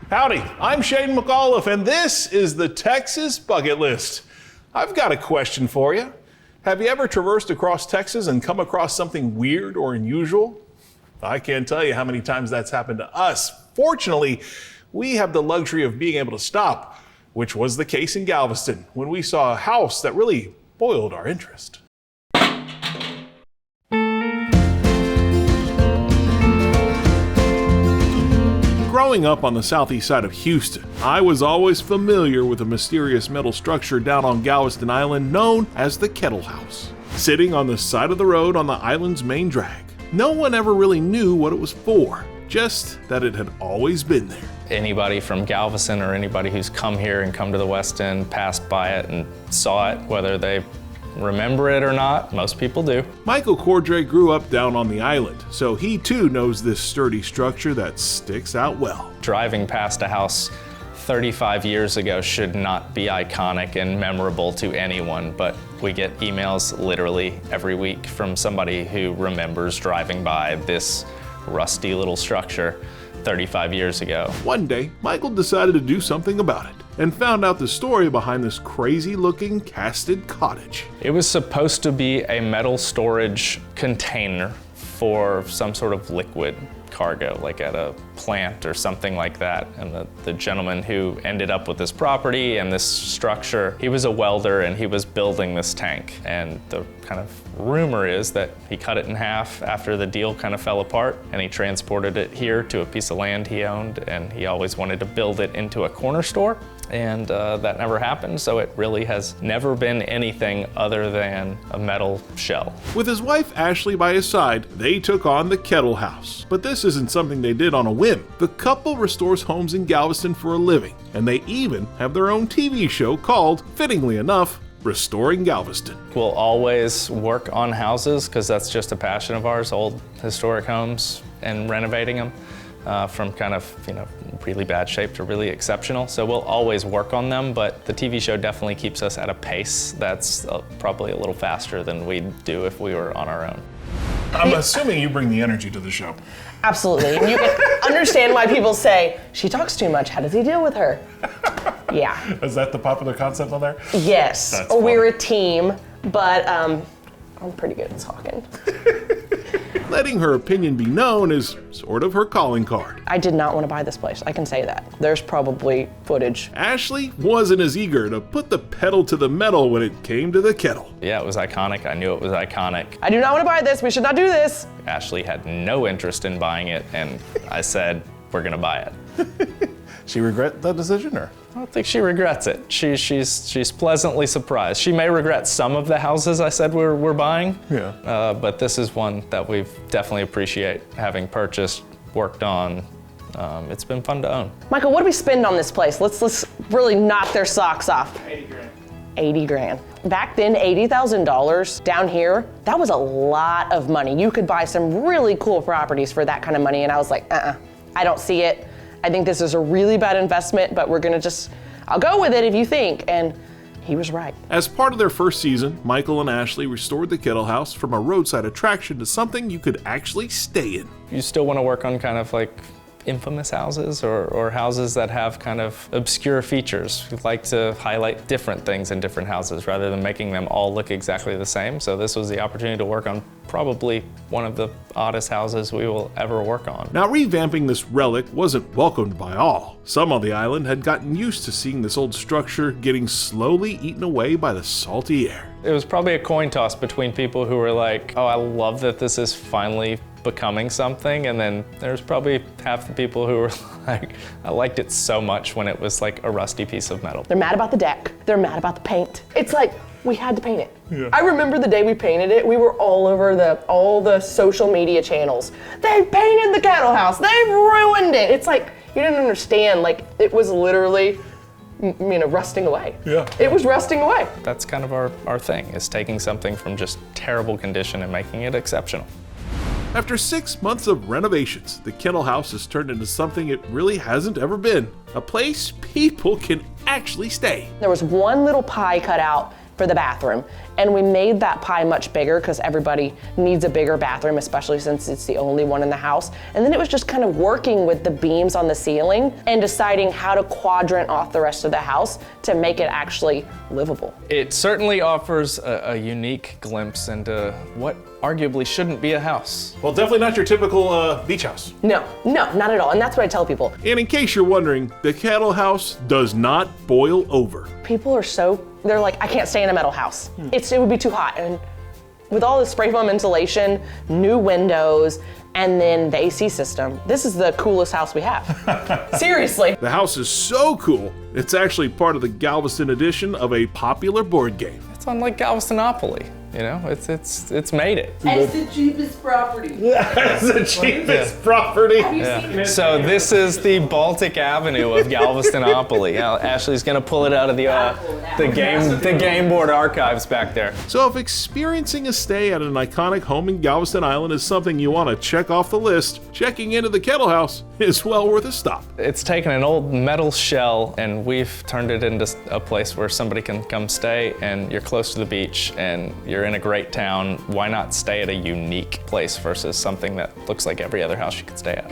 Howdy, I'm Shane McAuliffe, and this is the Texas Bucket List. I've got a question for you. Have you ever traversed across Texas and come across something weird or unusual? I can't tell you how many times that's happened to us. Fortunately, we have the luxury of being able to stop, which was the case in Galveston when we saw a house that really boiled our interest. Growing up on the southeast side of Houston, I was always familiar with a mysterious metal structure down on Galveston Island known as the Kettle House. Sitting on the side of the road on the island's main drag, no one ever really knew what it was for, just that it had always been there. Anybody from Galveston or anybody who's come here and come to the West End passed by it and saw it, whether they remember it or not. Most people do. Michael Cordray grew up down on the island, so he too knows this sturdy structure that sticks out well. Driving past a house 35 years ago should not be iconic and memorable to anyone, but we get emails literally every week from somebody who remembers driving by this rusty little structure 35 years ago. One day, Michael decided to do something about it and found out the story behind this crazy-looking casted cottage. It was supposed to be a metal storage container for some sort of liquid cargo, like at a plant or something like that. And the gentleman who ended up with this property and this structure, he was a welder and he was building this tank. And the kind of rumor is that he cut it in half after the deal kind of fell apart, and he transported it here to a piece of land he owned, and he always wanted to build it into a corner store. And that never happened, so it really has never been anything other than a metal shell. With his wife Ashley by his side, they took on the Kettle House. But this isn't something they did on a whim. The couple restores homes in Galveston for a living, and they even have their own TV show called, fittingly enough, Restoring Galveston. We'll always work on houses because that's just a passion of ours, old historic homes and renovating them. From kind of, really bad shape to really exceptional. So we'll always work on them, but the TV show definitely keeps us at a pace that's probably a little faster than we'd do if we were on our own. I'm assuming you bring the energy to the show. Absolutely. And you can understand why people say, she talks too much, how does he deal with her? Yeah. Is that the popular concept on there? Yes. That's funny. We're a team, but I'm pretty good at talking. Letting her opinion be known is sort of her calling card. I did not want to buy this place, I can say that. There's probably footage. Ashley wasn't as eager to put the pedal to the metal when it came to the kettle. Yeah, it was iconic. I knew it was iconic. I do not want to buy this, we should not do this. Ashley had no interest in buying it, and I said, we're gonna buy it. She regret that decision, or? I don't think she regrets it. She's pleasantly surprised. She may regret some of the houses I said we're buying. Yeah. But this is one that we've definitely appreciate having purchased, worked on. It's been fun to own. Michael, what do we spend on this place? Let's really knock their socks off. 80 grand. 80 grand. Back then, $80,000 down here, that was a lot of money. You could buy some really cool properties for that kind of money, and I was like, I don't see it. I think this is a really bad investment, but I'll go with it if you think, and he was right. As part of their first season, Michael and Ashley restored the Kettle House from a roadside attraction to something you could actually stay in. You still want to work on kind of like infamous houses or houses that have kind of obscure features. We'd like to highlight different things in different houses rather than making them all look exactly the same. So this was the opportunity to work on probably one of the oddest houses we will ever work on. Now, revamping this relic wasn't welcomed by all. Some on the island had gotten used to seeing this old structure getting slowly eaten away by the salty air. It was probably a coin toss between people who were like, oh, I love that this is finally becoming something, and then there's probably half the people who were like, I liked it so much when it was like a rusty piece of metal. They're mad about the deck. They're mad about the paint. It's like, we had to paint it. Yeah. I remember the day we painted it, we were all over all the social media channels. They painted the Kettle House, they ruined it. It's like, you didn't understand, like, it was literally, rusting away. Yeah. It was rusting away. That's kind of our thing, is taking something from just terrible condition and making it exceptional. After 6 months of renovations, the Kettle House has turned into something it really hasn't ever been. A place people can actually stay. There was one little pie cut out for the bathroom. And we made that pie much bigger because everybody needs a bigger bathroom, especially since it's the only one in the house. And then it was just kind of working with the beams on the ceiling and deciding how to quadrant off the rest of the house to make it actually livable. It certainly offers a unique glimpse into what arguably shouldn't be a house. Well, definitely not your typical beach house. No, not at all. And that's what I tell people. And in case you're wondering, the Kettle house does not boil over. People are they're like, I can't stay in a metal house. It would be too hot. And with all the spray foam insulation, new windows, and then the AC system, this is the coolest house we have. Seriously. The house is so cool, it's actually part of the Galveston edition of a popular board game. It's on like Galvestonopoly, you know, it's made it. It's the cheapest property. That's the cheapest property. Have you seen it? So this is the Baltic Avenue of Galvestonopoly. Now, Ashley's gonna pull it out of the game board archives back there. So if experiencing a stay at an iconic home in Galveston Island is something you want to check off the list, checking into the Kettle house is well worth a stop. It's taken an old metal shell and we've turned it into a place where somebody can come stay, and you're close to the beach and you're in a great town. Why not stay at a unique place versus something that looks like every other house you could stay at?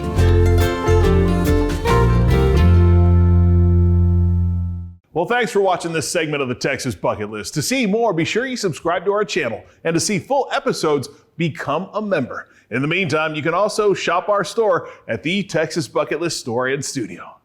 Well, thanks for watching this segment of the Texas Bucket List. To see more, be sure you subscribe to our channel, and to see full episodes, become a member. In the meantime, you can also shop our store at the Texas Bucket List store and studio.